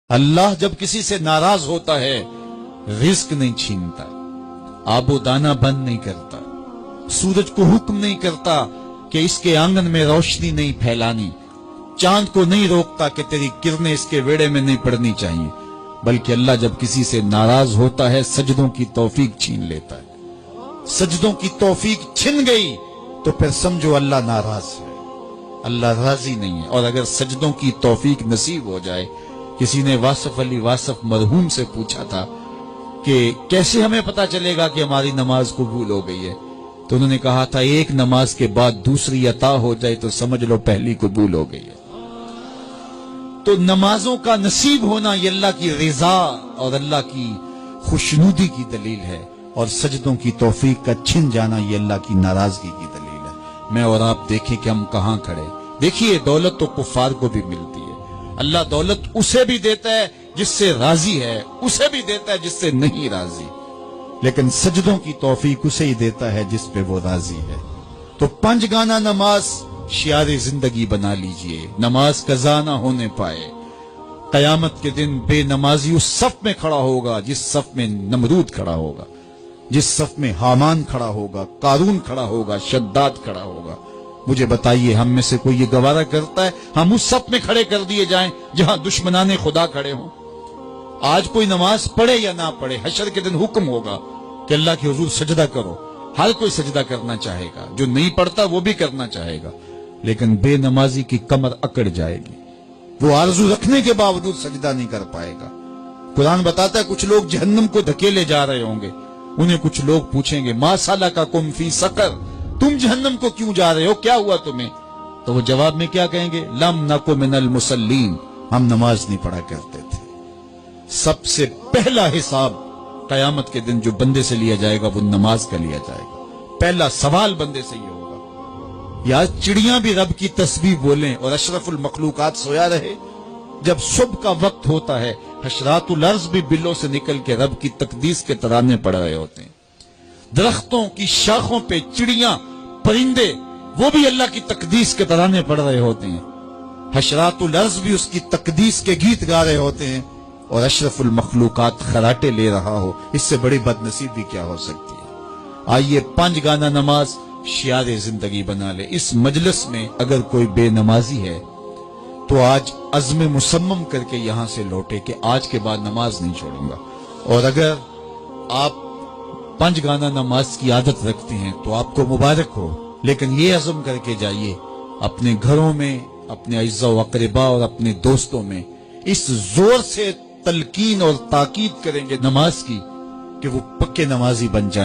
اللہ جب کسی سے ناراض ہوتا ہے رزق نہیں چھینتا، آب و دانہ بند نہیں کرتا، سورج کو حکم نہیں کرتا کہ اس کے آنگن میں روشنی نہیں پھیلانی، چاند کو نہیں روکتا کہ تیری کرنیں اس کے ویڑے میں نہیں پڑنی چاہیے، بلکہ اللہ جب کسی سے ناراض ہوتا ہے سجدوں کی توفیق چھین لیتا ہے۔ سجدوں کی توفیق چھن گئی تو پھر سمجھو اللہ ناراض ہے، اللہ راضی نہیں ہے۔ اور اگر سجدوں کی توفیق نصیب ہو جائے، کسی نے واصف علی واصف مرحوم سے پوچھا تھا کہ کیسے ہمیں پتا چلے گا کہ ہماری نماز قبول ہو گئی ہے، تو انہوں نے کہا تھا ایک نماز کے بعد دوسری عطا ہو جائے تو سمجھ لو پہلی قبول ہو گئی ہے۔ تو نمازوں کا نصیب ہونا یہ اللہ کی رضا اور اللہ کی خوشنودی کی دلیل ہے، اور سجدوں کی توفیق کا چھن جانا یہ اللہ کی ناراضگی کی دلیل ہے۔ میں اور آپ دیکھیں کہ ہم کہاں کھڑے۔ دیکھیے دولت تو کفار کو بھی ملتی ہے، اللہ دولت اسے بھی دیتا ہے جس سے راضی ہے، اسے بھی دیتا ہے جس سے نہیں راضی، لیکن سجدوں کی توفیق اسے ہی دیتا ہے جس پہ وہ راضی ہے۔ تو پنج گانا نماز شعار زندگی بنا لیجئے، نماز قضا نہ ہونے پائے۔ قیامت کے دن بے نمازی اس صف میں کھڑا ہوگا جس صف میں نمرود کھڑا ہوگا، جس صف میں حامان کھڑا ہوگا، قارون کھڑا ہوگا، شداد کھڑا ہوگا۔ مجھے بتائیے ہم میں سے کوئی یہ گوارہ کرتا ہے ہم اس صف میں کھڑے کر دیے جائیں جہاں دشمنان خدا کھڑے ہوں؟ آج کوئی نماز پڑھے یا نہ پڑھے، حشر کے دن حکم ہوگا کہ اللہ کے حضور سجدہ کرو۔ ہر کوئی سجدہ کرنا چاہے گا، جو نہیں پڑھتا وہ بھی کرنا چاہے گا، لیکن بے نمازی کی کمر اکڑ جائے گی، وہ آرزو رکھنے کے باوجود سجدہ نہیں کر پائے گا۔ قرآن بتاتا ہے کچھ لوگ جہنم کو دھکیلے جا رہے ہوں گے، انہیں کچھ لوگ پوچھیں گے ما سلککم فی سقر، تم جہنم کو کیوں جا رہے ہو، کیا ہوا تمہیں؟ تو وہ جواب میں کیا کہیں گے؟ لم نک من المصلین، ہم نماز نہیں پڑھا کرتے تھے۔ سب سے پہلا حساب قیامت کے دن جو بندے سے لیا جائے گا وہ نماز کا لیا جائے گا۔ پہلا سوال بندے سے یہ ہوگا۔ یا چڑیاں بھی رب کی تسبیح بولیں اور اشرف المخلوقات سویا رہے؟ جب صبح کا وقت ہوتا ہے حشرات الارض بھی بلوں سے نکل کے رب کی تقدیس کے ترانے پڑھ رہے ہوتے ہیں، درختوں کی شاخوں پہ چڑیاں پرندے وہ بھی اللہ کی تقدیس کے ترانے پڑھ رہے ہوتے ہیں، حشرات الارض بھی اس کی تقدیس کے گیت گا رہے ہوتے ہیں، اور اشرف المخلوقات خراٹے لے رہا ہو۔ اس سے بڑی بد نصیبی کیا ہو سکتی ہے؟ آئیے پنج گانا نماز شعار زندگی بنا لے۔ اس مجلس میں اگر کوئی بے نمازی ہے تو آج عزم مصمم کر کے یہاں سے لوٹے کہ آج کے بعد نماز نہیں چھوڑوں گا، اور اگر آپ پنج گانا نماز کی عادت رکھتے ہیں تو آپ کو مبارک ہو، لیکن یہ عزم کر کے جائیے اپنے گھروں میں، اپنے اعزاء و اقرباء اور اپنے دوستوں میں اس زور سے تلقین اور تاکید کریں گے نماز کی کہ وہ پکے نمازی بن جائیں۔